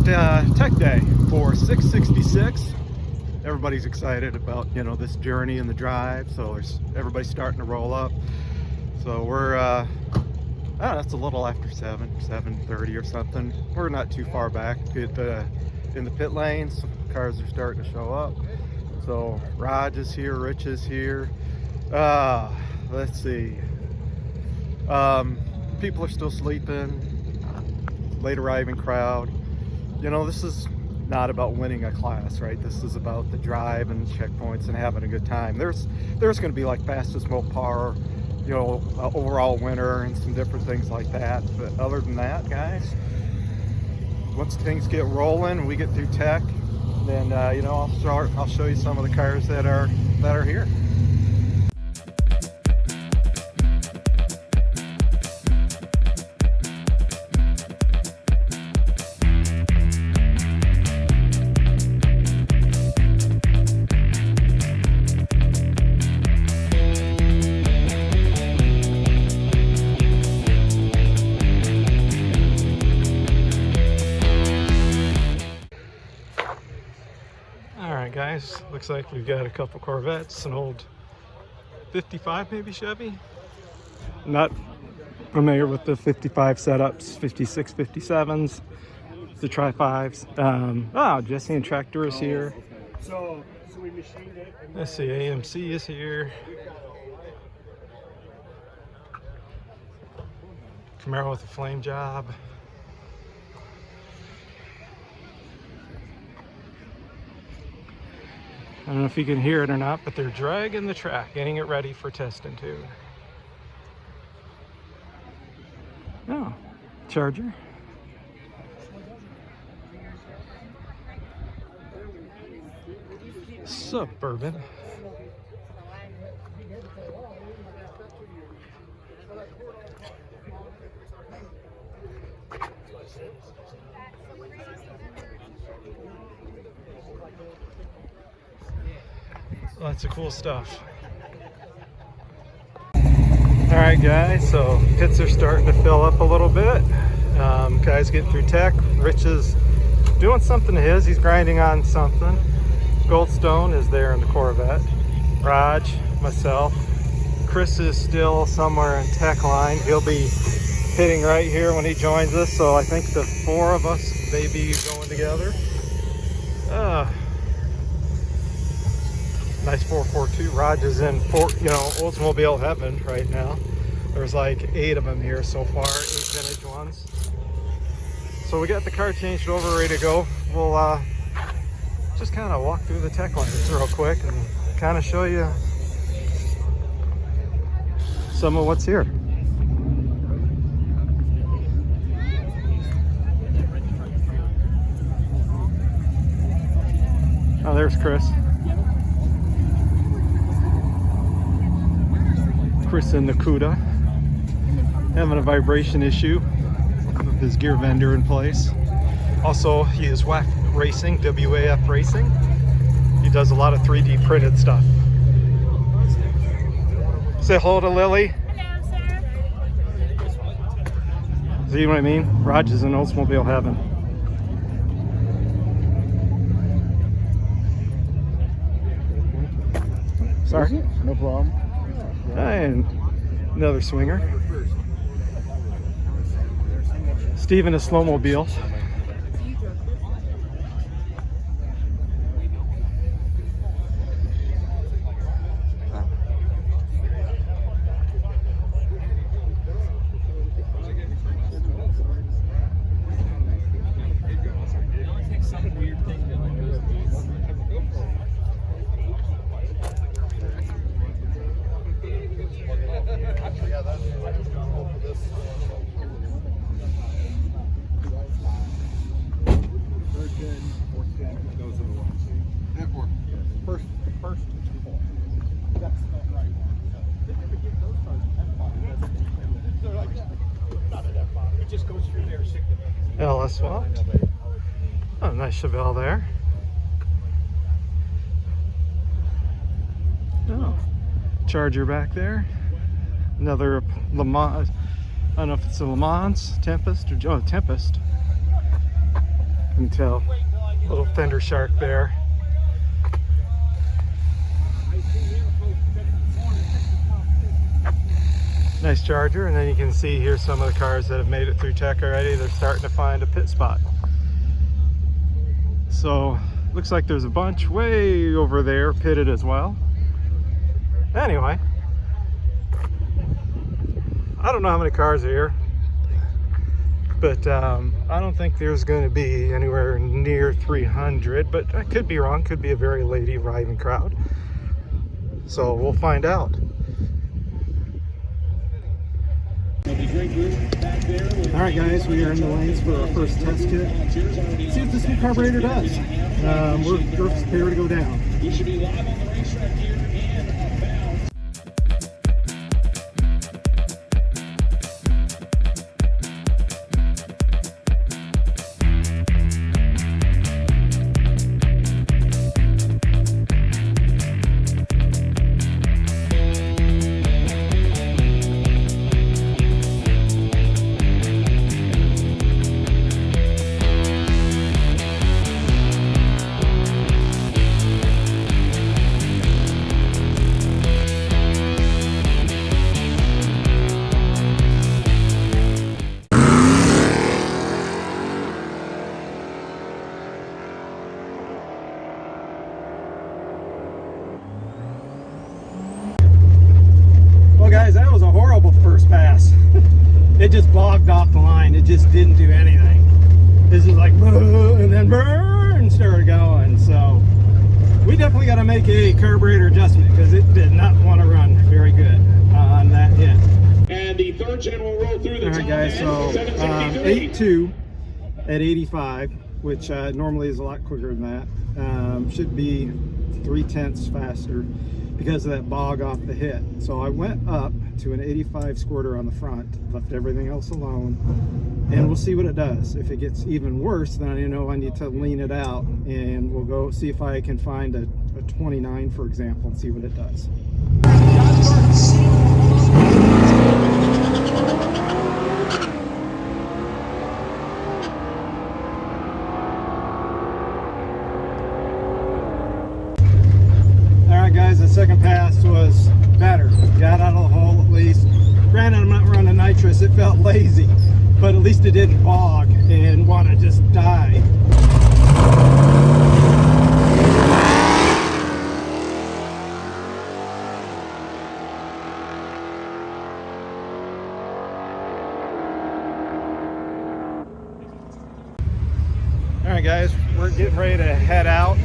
at Tech Day for 666. Everybody's excited about, you know, this journey and the drive, so everybody's starting to roll up. So we're it's a little after 7:30 or something. We're not too far back in the pit lanes. Cars are starting to show up. So Raj is here, Rich is here. Let's see. People are still sleeping. Late arriving crowd. You know, this is not about winning a class, right? This is about the drive and checkpoints and having a good time. There's going to be like fastest mopar, you know, overall winner and some different things like that. But other than that, guys, once things get rolling, we get through Tech, then you know, I'll show you some of the cars that are here. Guys, looks like we've got a couple Corvettes, an old 55 maybe Chevy. Not familiar with the 55 setups, 56, 57s, the Tri-5s. Jesse and Tractor is here. Let's see, AMC is here. Camaro with a flame job. I don't know if you can hear it or not, but they're dragging the track, getting it ready for testing too. Oh, Charger. Suburban. Lots of cool stuff. All right, guys, so pits are starting to fill up a little bit. Guys getting through Tech. Rich is doing something to his. He's grinding on something. Goldstone is there in the Corvette. Raj, myself. Chris is still somewhere in Tech line. He'll be hitting right here when he joins us. So I think the four of us may be going together. Nice 442. Raj is in Oldsmobile heaven right now. There's like 8 of them here so far, 8 vintage ones. So we got the car changed over, ready to go. We'll just kind of walk through the Tech lines real quick and kind of show you some of what's here. Oh, there's Chris. Chris in the CUDA, having a vibration issue with his gear vendor in place. Also, he is WAF Racing, WAF Racing. He does a lot of 3D printed stuff. Say hello to Lily. Hello, sir. See what I mean? Raj is in Oldsmobile heaven. Sorry? No problem. And another swinger. Steve in a snowmobile. LS swap. Oh, nice Chevelle there. Oh, Charger back there. Another Le Mans. I don't know if it's a Le Mans, Tempest, or Tempest. 4 4 2 4. That's not right one. 4 4 2 4. That's not that far. It just goes through there. Oh, nice Chevelle there. Oh, Charger back there. Another Le Mans. I don't know if it's a Le Mans, Tempest or Tempest. until little fender shark there. Nice Charger, and then you can see here some of the cars that have made it through tech already. They're starting to find a pit spot. So looks like there's a bunch way over there pitted as well. Anyway, I don't know how many cars are here, but I don't think there's going to be anywhere near 300, but I could be wrong. Could be a very late arriving crowd. So we'll find out. Alright guys, we are in the lanes for our first test kit. See if this new carburetor does. We're prepared to go down. We should be live on the racetrack here in about. Guys, that was a horrible first pass. It just bogged off the line. It just didn't do anything. This is like, and then burn started going. So we definitely got to make a carburetor adjustment because it did not want to run very good on that hit. And the third gen will roll through the All right, guys, so 8.2 at 85, which normally is a lot quicker than that. Should be 0.3 faster because of that bog off the hit. So I went up to an 85 squirter on the front, left everything else alone, and we'll see what it does. If it gets even worse, then I know I need to lean it out, and we'll go see if I can find a 29, for example, and see what it does. Guys, the second pass was better. Got out of the hole at least. Granted, I'm not running nitrous. It felt lazy, but at least it didn't bog and want to just die. All right, guys, we're getting ready to head out.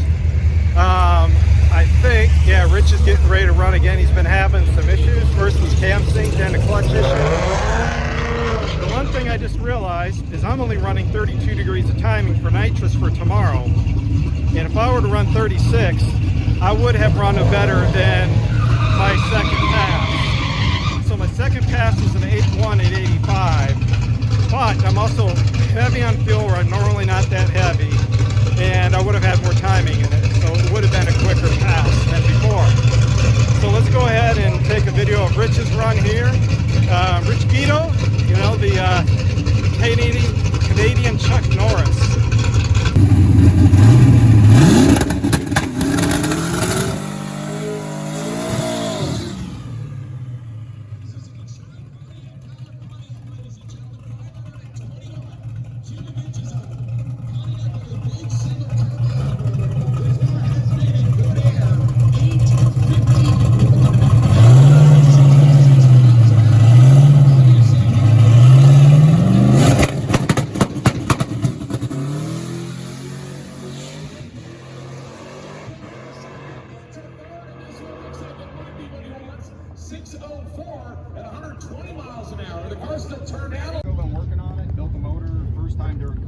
I think, yeah, Rich is getting ready to run again. He's been having some issues. First was cam sync, then a clutch issue. The one thing I just realized is I'm only running 32 degrees of timing for nitrous for tomorrow. And if I were to run 36, I would have run a better than my second pass. So my second pass was an 8.1 at 85. But I'm also heavy on fuel where I'm normally not that heavy. And I would have had more timing in it. So it would have been a quicker pass than before. So let's go ahead and take a video of Rich's run here. Rich Guido, you know, the Canadian Chuck Norris.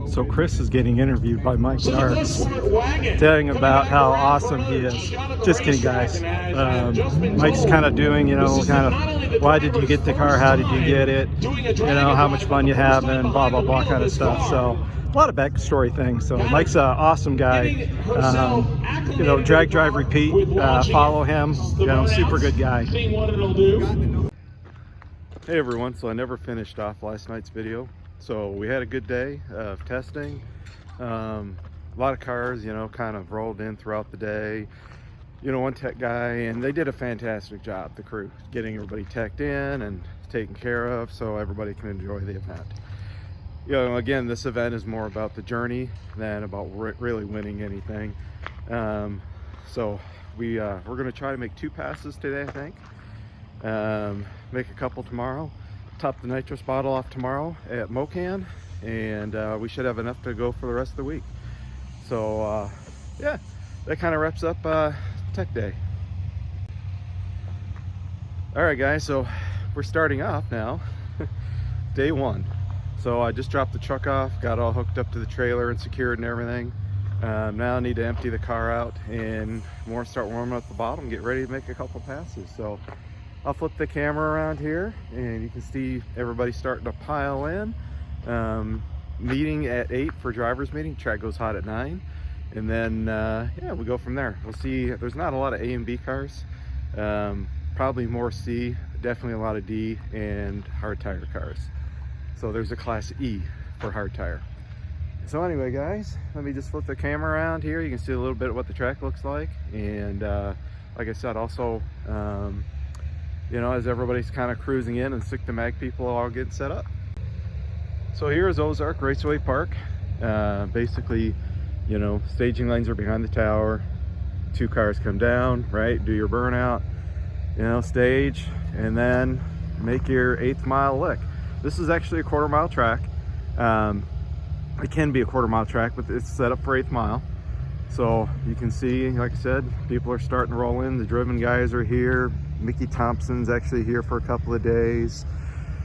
So Chris is getting interviewed by Mike Starks, telling about how awesome he is. Just kidding, guys. Mike's kind of doing, you know, kind of, why did you get the car? How did you get it? You know, how much fun you have, and blah, blah, blah kind of stuff. So a lot of backstory things. So Mike's an awesome guy. You know, drag, drive, repeat. Follow him. You know, super good guy. Hey everyone, so I never finished off last night's video. So we had a good day of testing. A lot of cars, you know, kind of rolled in throughout the day. You know, one tech guy, and they did a fantastic job, the crew, getting everybody teched in and taken care of so everybody can enjoy the event. You know, again, this event is more about the journey than about really winning anything. So we're going to try to make 2 passes today, I think. Make a couple tomorrow. Top the nitrous bottle off tomorrow at Mocan, and we should have enough to go for the rest of the week. So yeah, that kind of wraps up Tech Day. All right, guys, so we're starting off now. Day 1. So I just dropped the truck off, got all hooked up to the trailer and secured and everything. Now I need to empty the car out and start warming up the bottom and get ready to make a couple passes. So I'll flip the camera around here and you can see everybody starting to pile in. Meeting at 8 for driver's meeting. Track goes hot at 9. And then, yeah, we go from there. We'll see. There's not a lot of A and B cars. Probably more C, definitely a lot of D and hard tire cars. So there's a class E for hard tire. So anyway, guys, let me just flip the camera around here. You can see a little bit of what the track looks like. And like I said, also, you know, as everybody's kind of cruising in and Sick to Mag people are all getting set up. So here is Ozark Raceway Park. Basically, you know, staging lanes are behind the tower. 2 cars come down, right? Do your burnout, you know, stage, and then make your 8th mile lick. This is actually a 1/4 mile track. It can be a 1/4 mile track, but it's set up for 8th mile. So you can see, like I said, people are starting to roll in. The driven guys are here. Mickey Thompson's actually here for a couple of days.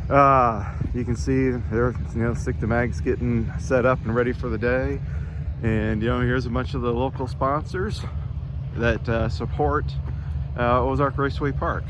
You can see there, you know, Sick to Mag's getting set up and ready for the day. And, you know, here's a bunch of the local sponsors that support Ozark Raceway Park.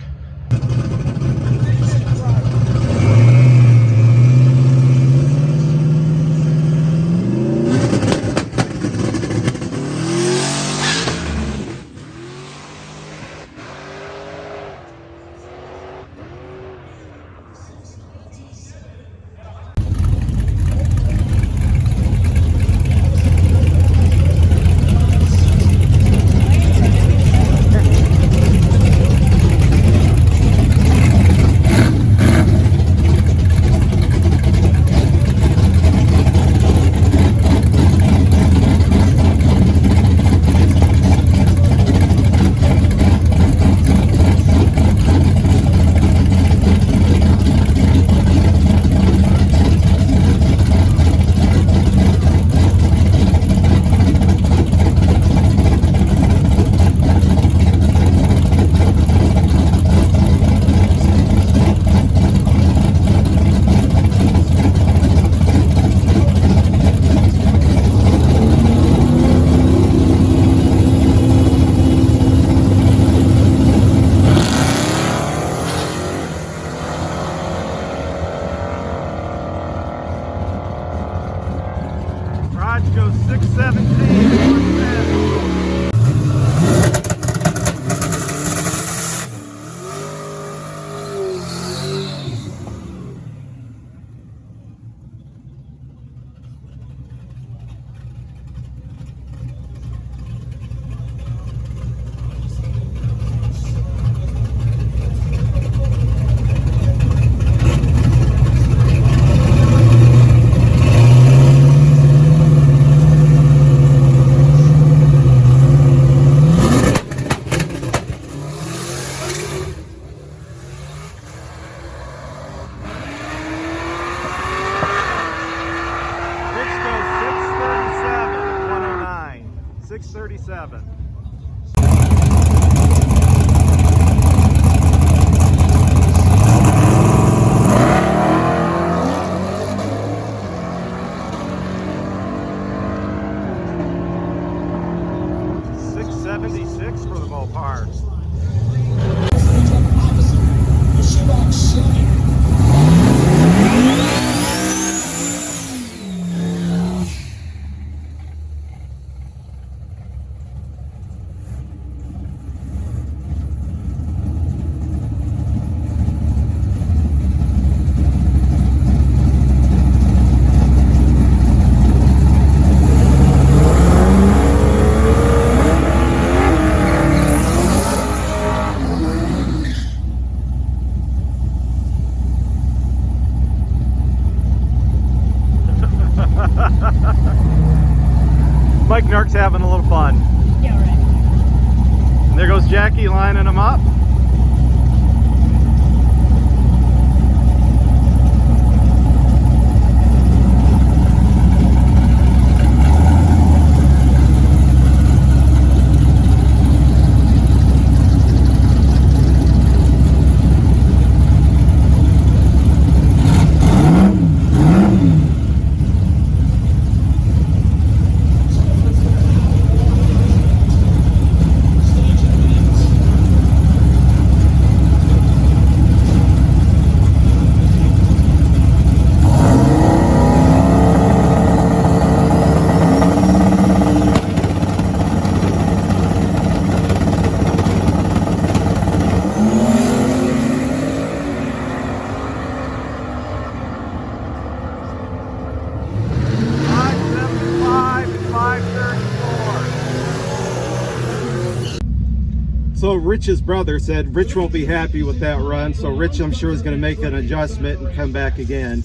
637. $676 for the mopar. lining them up. So Rich's brother said Rich won't be happy with that run, so Rich I'm sure is going to make an adjustment and come back again.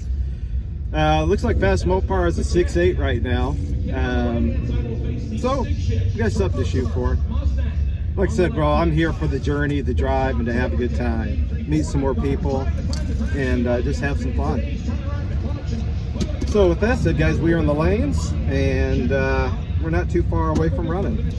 Looks like Fast Mopar is a 6.8 right now, so we got something to shoot for. Like I said, bro, I'm here for the journey, the drive, and to have a good time, meet some more people, and just have some fun. So with that said, guys, we are in the lanes, and we're not too far away from running.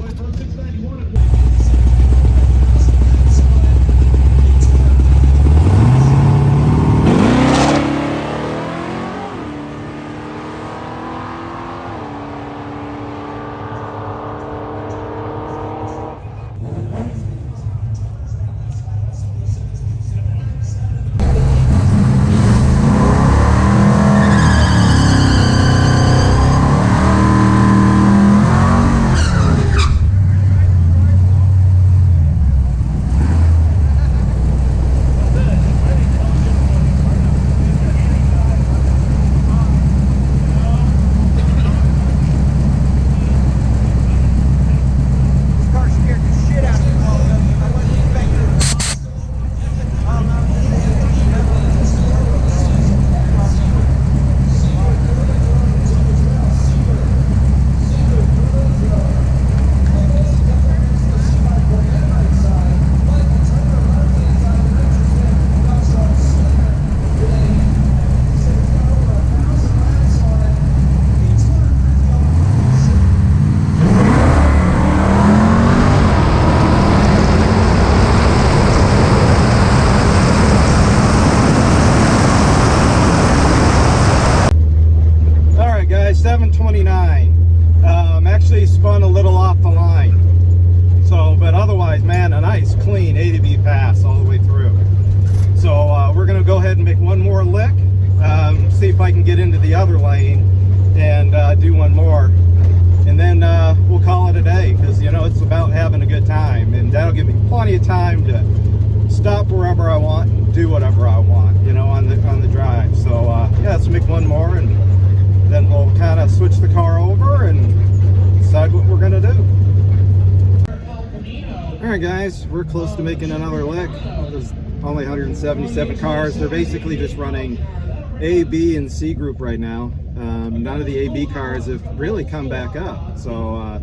Actually spun a little off the line, so but otherwise, man, a nice clean A to B pass all the way through. So we're gonna go ahead and make one more lick, see if I can get into the other lane and do one more, and then we'll call it a day, because you know it's about having a good time, and that'll give me plenty of time to stop wherever I want and do whatever I want, you know, on the drive. So yeah, let's make one more, and then we'll kind of switch the car over and decide what we're gonna do. All right, guys, we're close to making another lick. There's only 177 cars. They're basically just running A, B, and C group right now. None of the AB cars have really come back up. So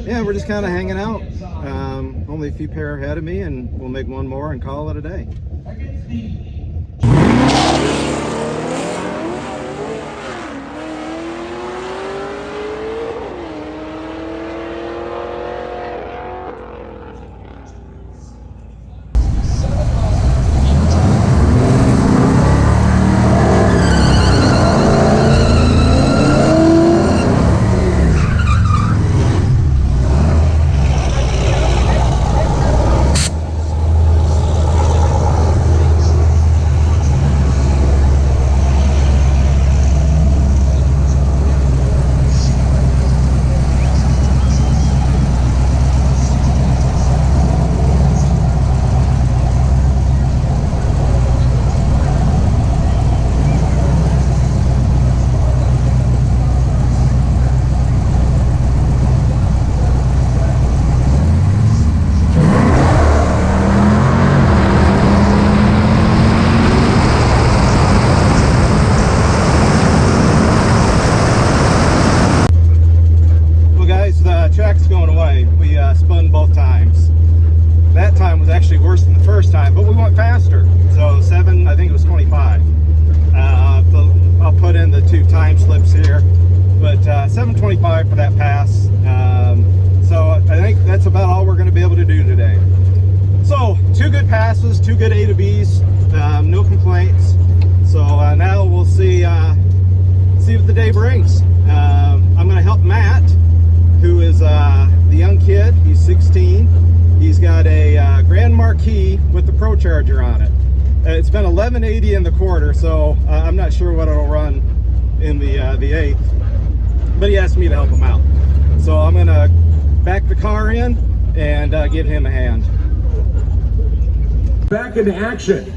yeah, we're just kind of hanging out. Only a few pair ahead of me, and we'll make one more and call it a day. Mustang. So 2 good passes, 2 good A to Bs, no complaints. So now we'll see what the day brings. I'm going to help Matt, who is the young kid. He's 16. He's got a Grand Marquis with the Pro Charger on it. It's been 1180 in the quarter, so I'm not sure what it'll run in the 8th. But he asked me to help him out. So I'm going to back the car in and give him a hand. Back into action.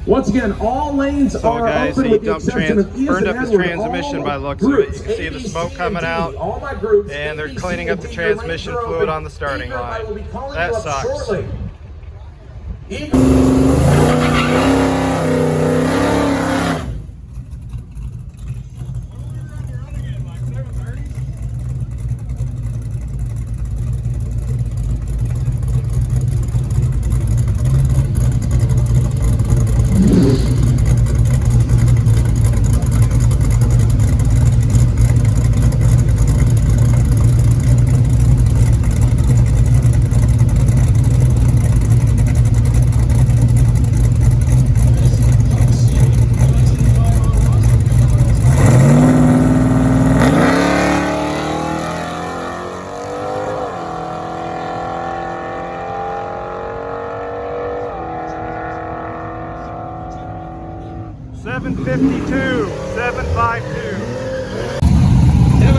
Once again, all lanes are guys, open he with the exception of Ian burned up his Edward. transmission by looks of it. You can see the smoke coming out, and they're cleaning up the transmission fluid on the starting line. That sucks.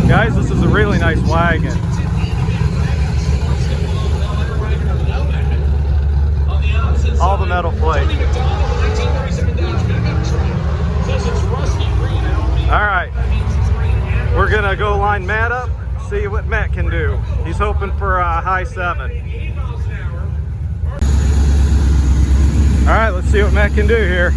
Guys, this is a really nice wagon. All the metal plate. Alright, we're gonna go line Matt up, see what Matt can do. He's hoping for a high 7. Alright, let's see what Matt can do here.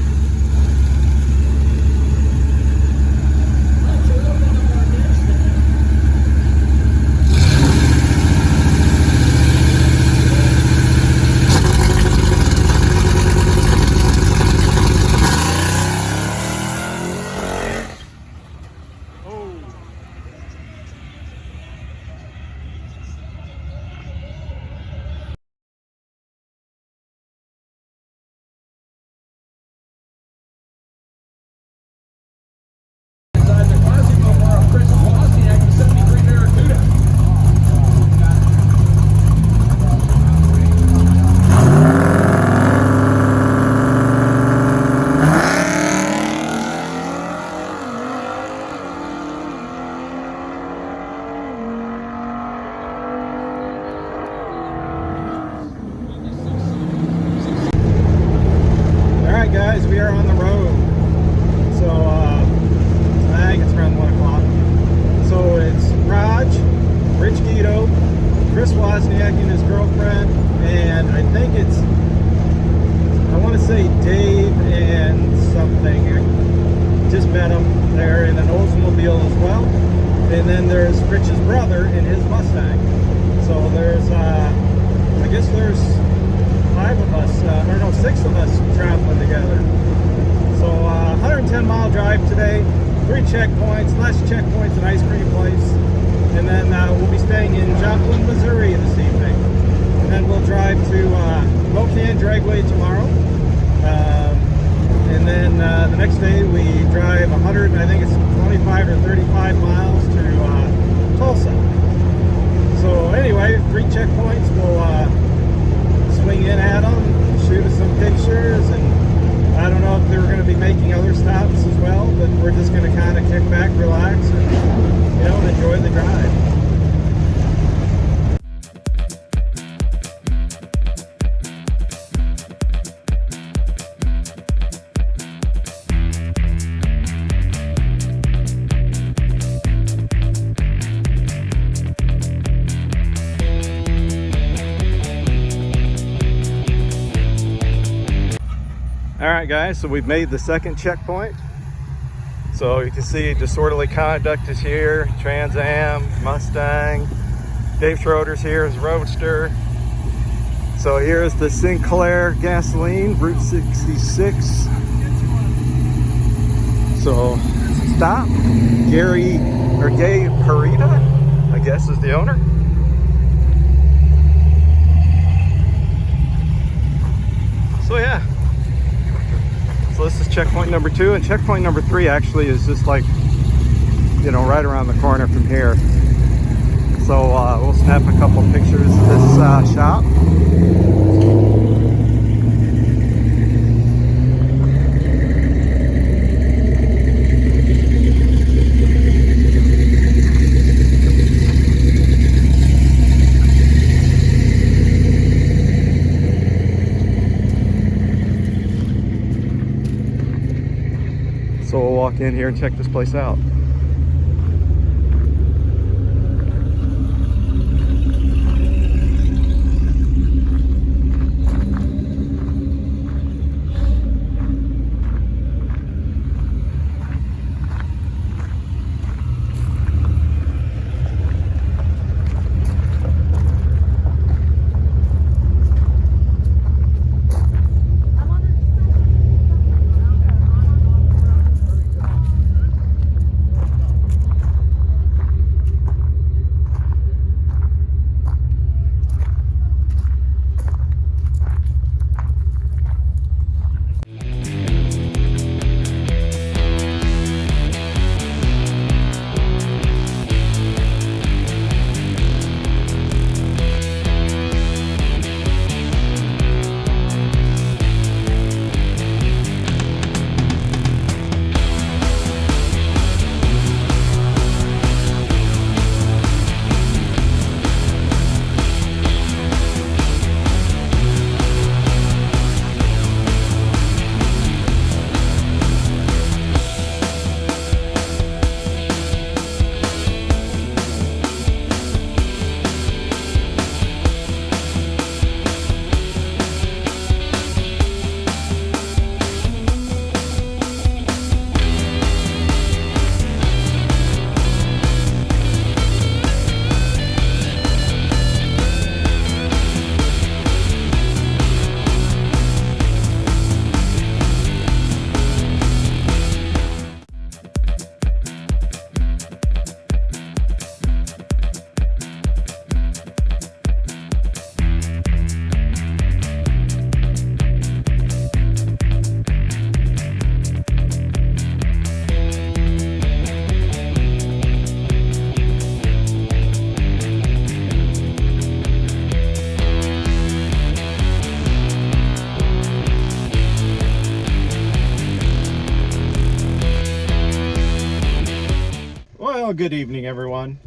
Guys, we are on the road. So I think it's around 1 o'clock. So it's Raj, Rich Guido, Chris Wozniak and his girlfriend, and I think it's, I want to say Dave and something. I just met him there in an Oldsmobile as well. And then there's Rich's brother in his Mustang. So there's, I guess there's 5 of us, or no, 6 of us traveling together. So 110-mile drive today, 3 checkpoints, less checkpoints, an ice cream place. And then we'll be staying in Joplin, Missouri this evening. And then we'll drive to Alien Dragway tomorrow. And then the next day we drive 100, I think it's 25 or 35 miles to Tulsa. So anyway, 3 checkpoints, we'll swing in at them, shoot us some pictures, and I don't know if they're going to be making other stops as well, but we're just going to kind of kick back, relax, and, you know, enjoy the drive. Alright guys, so we've made the 2nd checkpoint. So you can see disorderly conduct is here, Trans Am, Mustang, Dave Schroeder's here, his Roadster. So here's the Sinclair gasoline, Route 66. So stop, Gay Parita, I guess is the owner. checkpoint number 2, and checkpoint number 3 actually is just like, you know, right around the corner from here. So we'll snap a couple pictures of this shop. So we'll walk in here and check this place out. Well, good evening, everyone.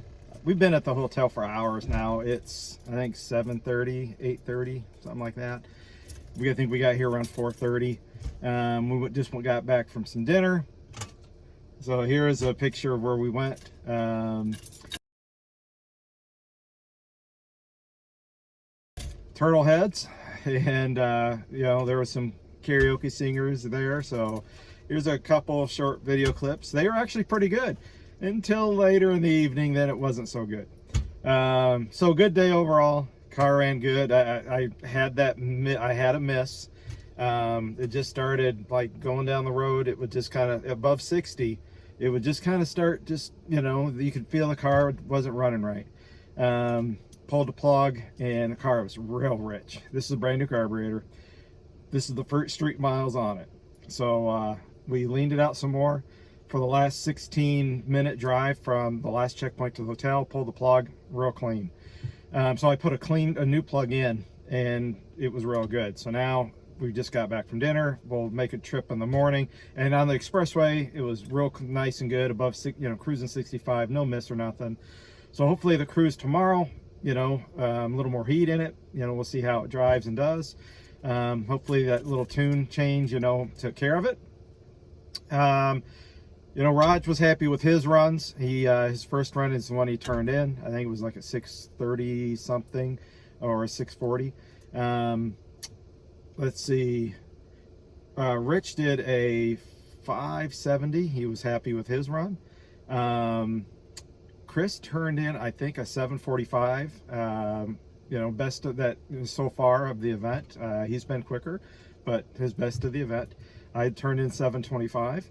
We've been at the hotel for hours now. It's, I think, 7:30, 8:30, something like that. I think we got here around 4:30. We just got back from some dinner. So here is a picture of where we went. Turtle Heads, and you know, there were some karaoke singers there. So here's a couple of short video clips. They were actually pretty good until later in the evening. Then it wasn't so good. So good day overall. Car ran good. I had a miss. It just started like going down the road. It would just kind of above 60. It would just kind of start, just, you know, you could feel the car wasn't running right. Pulled the plug and the car was real rich. This is a brand new carburetor. This is the first street miles on it. So we leaned it out some more. For the last 16-minute drive from the last checkpoint to the hotel, pulled the plug, real clean. So I put a new plug in, and it was real good. So now we just got back from dinner. We'll make a trip in the morning, and on the expressway, it was real nice and good, above, you know, cruising 65, no miss or nothing. So hopefully the cruise tomorrow, you know, a little more heat in it. You know, we'll see how it drives and does. Hopefully that little tune change, you know, took care of it. You know, Raj was happy with his runs. His first run is the one he turned in. I think it was like a 6:30 something or a 6:40. Let's see. Rich did a 5:70. He was happy with his run. Chris turned in, I think, a 7:45. You know, best of that so far of the event. He's been quicker, but his best of the event. I turned in 7:25.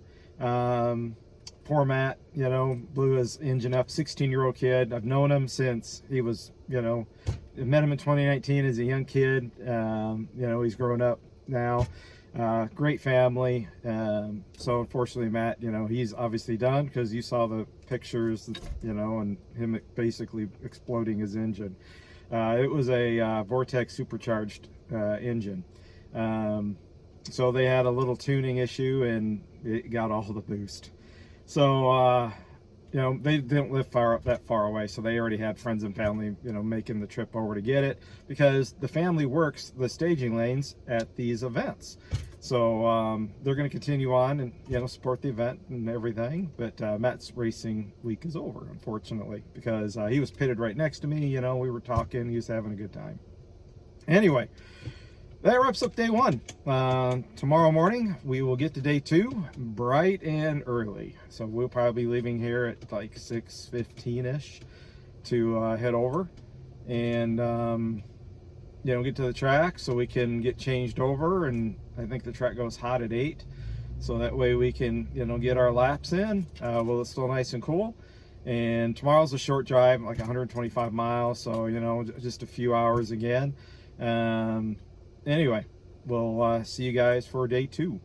Poor Matt, you know, blew his engine up. 16-year-old kid. I've known him since he was, you know, met him in 2019 as a young kid. You know, he's grown up now. Great family. So unfortunately, Matt, you know, he's obviously done, because you saw the pictures, you know, and him basically exploding his engine. It was a Vortex supercharged engine. So they had a little tuning issue and it got all the boost. So, you know, they didn't live that far away, so they already had friends and family, you know, making the trip over to get it, because the family works the staging lanes at these events. So they're going to continue on and, you know, support the event and everything. But Matt's racing week is over, unfortunately, because he was pitted right next to me. You know, we were talking, he was having a good time. Anyway, that wraps up day one. Tomorrow morning we will get to day two bright and early, so we'll probably be leaving here at like 6:15ish to head over and you know, get to the track so we can get changed over. And I think the track goes hot at 8, so that way we can, you know, get our laps in while it's still nice and cool. And tomorrow's a short drive, like 125 miles, so, you know, just a few hours again. Anyway, we'll see you guys for day 2.